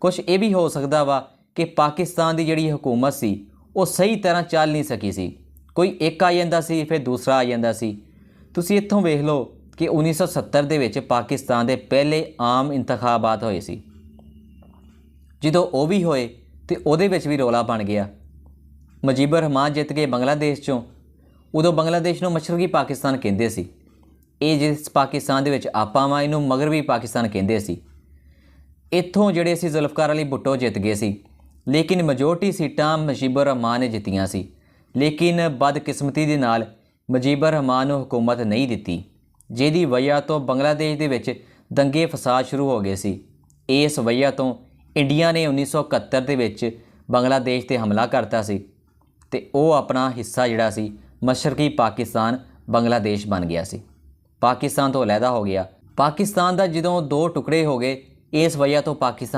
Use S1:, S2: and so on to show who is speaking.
S1: कुछ ये भी हो सकता वा कि पाकिस्तान की जिहड़ी हुकूमत सी वो सही तरह चल नहीं सकी सी। कोई एक आ जांदा सी फिर दूसरा आ जांदा सी। तुसीं इत्थों वेख लो कि 1970 ਦੇ ਵਿੱਚ पाकिस्तान के पहले आम इंतखाबात होए सी। ਜਦੋਂ ਉਹ भी होए तो ਉਹਦੇ ਵਿੱਚ भी रौला बन गया। मुजीबर रहमान जित गए बंगलादेश चों। उदों बंगलादेश नूं मशरकी पाकिस्तान कहिंदे सी। ਇਹ जिस पाकिस्तान ਦੇ ਵਿੱਚ ਆਪਾਂ ਵਾਂ ਇਹਨੂੰ मगरबी पाकिस्तान कहिंदे सी। ਇੱਥੋਂ ਜਿਹੜੇ ਸੀ ਜ਼ੁਲਫਕਾਰ ਅਲੀ ਭੁੱਟੋ ਜਿੱਤ ਗਏ ਸੀ, लेकिन मजोरिटी सीटां मुजीबर रहमान ने जित्तियां सी। लेकिन बदकिस्मती दे नाल मुजीबर रहमान नूं हुकूमत नहीं दित्ती, जिहदी वजह तो बांग्लादेश दे विच दंगे फसाद शुरू हो गए सी। इस वजह तो इंडिया ने 1971 दे विच बांग्लादेश ते हमला करता सी ते वो अपना हिस्सा जिहड़ा सी मशरकी पाकिस्तान बांग्लादेश बन गया सी, पाकिस्तान तो अलहदा हो गया। पाकिस्तान दा जदों दो टुकड़े हो गए, इस वजह तो पाकिस्तान